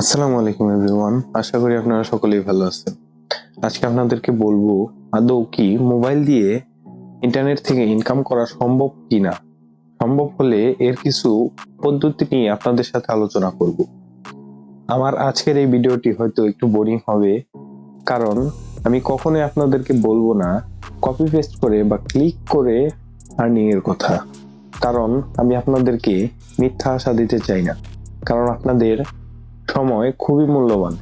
আসসালামু আলাইকুম এভরিওয়ান, আশা করি আপনারা সকলেই ভালো আছেন। আজকে আপনাদেরকে বলবো আদৌ কি মোবাইল দিয়ে ইন্টারনেট থেকে ইনকাম করা সম্ভব কিনা। সম্ভব হলে এর কিছু পদ্ধতি নিয়ে আপনাদের সাথে আলোচনা করব। আমার আজকের এই ভিডিওটি হয়তো একটু বোরিং হবে, কারণ আমি কখনোই আপনাদেরকে বলবো না কপি পেস্ট করে বা ক্লিক করে আর্নিং এর কথা, কারণ আমি আপনাদেরকে মিথ্যা আশা দিতে চাই না। কারণ আপনাদের সময় খুবই মূল্যবান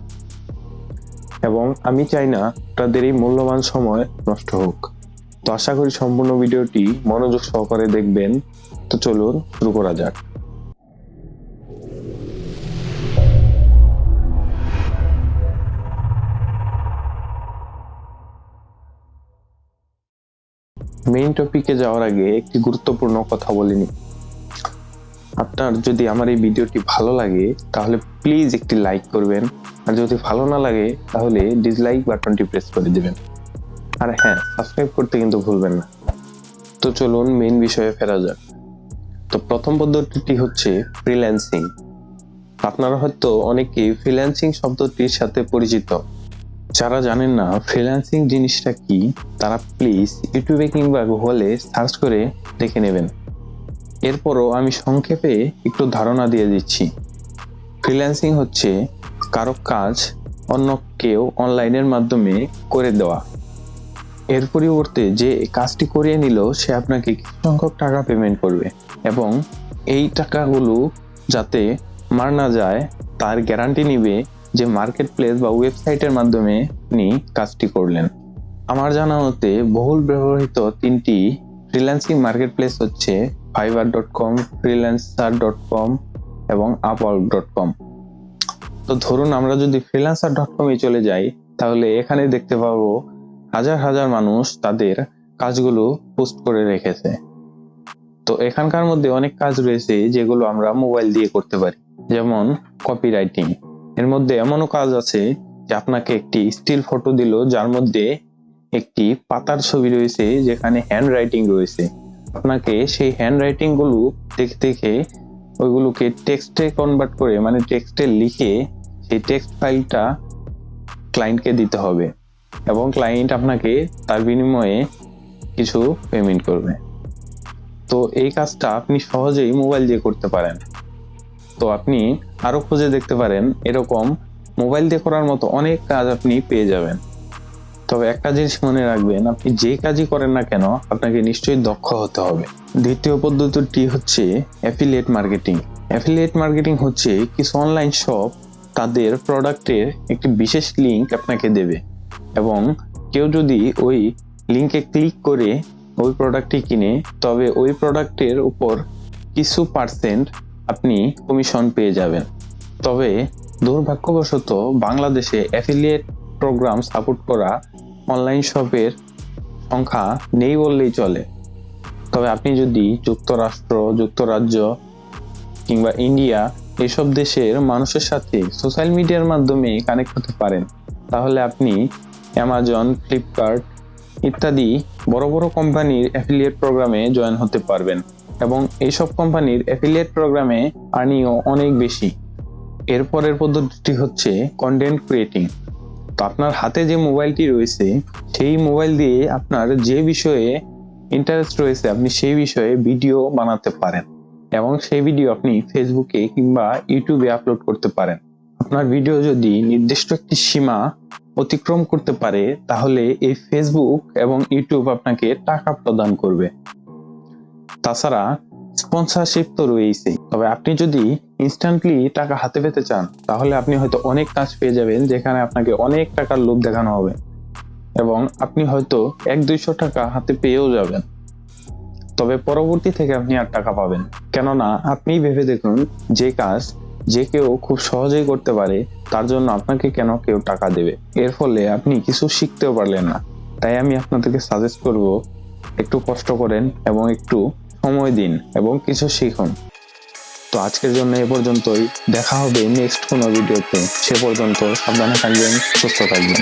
এবং আমি চাই না তাদের এই মূল্যবান সময় নষ্ট হোক। তো আশা করি সম্পূর্ণ ভিডিওটি মনোযোগ সহকারে দেখবেন। তো চলুন শুরু করা যাক। মেইন টপিকে যাওয়ার আগে একটি গুরুত্বপূর্ণ কথা বলে নিই। আপনার যদি আমার এই ভিডিওটি ভালো লাগে তাহলে প্লিজ একটি লাইক করবেন, আর যদি ভালো না লাগে তাহলে ডিসলাইক বাটনটি প্রেস করে দিবেন। আর হ্যাঁ, সাবস্ক্রাইব করতে কিন্তু ভুলবেন না। তো চলুন মেইন বিষয়ে ফেরা যাক। তো প্রথম পদ্ধতিটি হচ্ছে ফ্রিল্যান্সিং। আপনারা হয়তো অনেকেই ফ্রিল্যান্সিং শব্দটির সাথে পরিচিত। যারা জানেন না ফ্রিল্যান্সিং জিনিসটা কি, তারা প্লিজ ইউটিউবে কিংবা গুগলে সার্চ করে দেখে নেবেন। এরপরও আমি সংক্ষেপে একটু ধারণা দিয়ে দিচ্ছি। ফ্রিল্যান্সিং হচ্ছে কারো কাজ অন্য কেউ অনলাইনের মাধ্যমে করে দেওয়া। এর পরিবর্তে যে কাজটি করিয়ে নিল সে আপনাকে কিছু সংখ্যক টাকা পেমেন্ট করবে এবং এই টাকাগুলো যাতে মার না যায় তার গ্যারান্টি নিবে যে মার্কেট প্লেস বা ওয়েবসাইটের মাধ্যমে আপনি কাজটি করলেন। আমার জানা মতে বহুল ব্যবহৃত তিনটি ফ্রিল্যান্সিং মার্কেট প্লেস হচ্ছে fiverr.com, freelancer.com এবং upwork.com। তো ধরুন আমরা যদি freelancer.com এ চলে যাই, তাহলে এখানে দেখতে পাবো হাজার হাজার মানুষ তাদের কাজগুলো পোস্ট করে রেখেছে। তো এখানকার মধ্যে অনেক কাজ রয়েছে যেগুলো আমরা মোবাইল দিয়ে করতে পারি, যেমন কপিরাইটিং। এর মধ্যে এমনও কাজ আছে যে আপনাকে একটি স্টিল ফটো দিল যার মধ্যে একটি পাতার ছবি রয়েছে যেখানে হ্যান্ড রাইটিং রয়েছে। আপনাকে সেই হ্যান্ড রাইটিং গুলো দেখে দেখে ওইগুলোকে টেক্সটে কনভার্ট করে, মানে টেক্সটে লিখে সেই টেক্সট ফাইলটা ক্লায়েন্টকে দিতে হবে এবং ক্লায়েন্ট আপনাকে তার বিনিময়ে কিছু পেমেন্ট করবে। তো এই কাজটা আপনি সহজেই মোবাইল দিয়ে করতে পারেন। তো আপনি আরো খুঁজে দেখতে পারেন, এরকম মোবাইল দিয়ে করার মতো অনেক কাজ আপনি পেয়ে যাবেন। তবে একটা জিনিস মনে রাখবেন, আপনি যে কাজই করেন না কেন আপনাকে নিশ্চয়ই দক্ষ হতে হবে। দ্বিতীয় পদ্ধতিটি হচ্ছে অ্যাফিলিয়েট মার্কেটিং। অ্যাফিলিয়েট মার্কেটিং হচ্ছে কিছু অনলাইন শপ তাদের প্রোডাক্টের একটি বিশেষ লিংক আপনাকে দেবে এবং কেউ যদি ওই লিংকে ক্লিক করে ওই প্রোডাক্টটি কিনে, তবে ওই প্রোডাক্টের উপর কিছু পার্সেন্ট আপনি কমিশন পেয়ে যাবেন। তবে দুর্ভাগ্যবশত বাংলাদেশে অ্যাফিলিয়েট প্রোগ্রাম সাপোর্ট করা অনলাইন শপের সংখ্যা নেই বললেই চলে। তবে আপনি যদি যুক্তরাষ্ট্র, যুক্তরাজ্য কিংবা ইন্ডিয়া এসব দেশের মানুষের সাথে সোশ্যাল মিডিয়ার মাধ্যমে কানেক্ট হতে পারেন, তাহলে আপনি অ্যামাজন, ফ্লিপকার্ট ইত্যাদি বড় বড় কোম্পানির অ্যাফিলিয়েট প্রোগ্রামে জয়েন হতে পারবেন এবং এইসব কোম্পানির অ্যাফিলিয়েট প্রোগ্রামে আর্নিংও অনেক বেশি। এরপরের পদ্ধতিটি হচ্ছে কন্টেন্ট ক্রিয়েটিং। তো আপনার হাতে যে মোবাইলটি রয়েছে সেই মোবাইল দিয়ে আপনার যে বিষয়ে ইন্টারেস্ট রয়েছে আপনি সেই বিষয়ে ভিডিও বানাতে পারেন এবং সেই ভিডিও আপনি ফেসবুকে কিংবা ইউটিউবে আপলোড করতে পারেন। আপনার ভিডিও যদি নির্দিষ্ট একটি সীমা অতিক্রম করতে পারে তাহলে এই ফেসবুক এবং ইউটিউব আপনাকে টাকা প্রদান করবে। তাছাড়া স্পন্সরশিপ তো রয়েছেই। তবে আপনি যদি ইনস্ট্যান্টলি টাকা হাতে পেতে চান তাহলে আপনি হয়তো অনেক কাজ পেয়ে যাবেন যেখানে আপনাকে অনেক টাকার লোভ দেখানো হবে এবং আপনি হয়তো 100-200 টাকা হাতে পেয়েও যাবেন। তবে পরবর্তী থেকে আপনি আর টাকা পাবেন, কেননা আপনি ভেবে দেখুন যে কাজ যে কেউ খুব সহজেই করতে পারে তার জন্য আপনাকে কেন কেউ টাকা দেবে। এর ফলে আপনি কিছু শিখতেও পারলেন না। তাই আমি আপনাদেরকে সাজেস্ট করব একটু কষ্ট করেন এবং একটু সময় দিন এবং কিছু শিখুন। তো আজকের জন্য এ পর্যন্তই, দেখা হবে নেক্সট কোনো ভিডিওতে। সে পর্যন্ত সাবধানে থাকবেন, সুস্থ থাকবেন।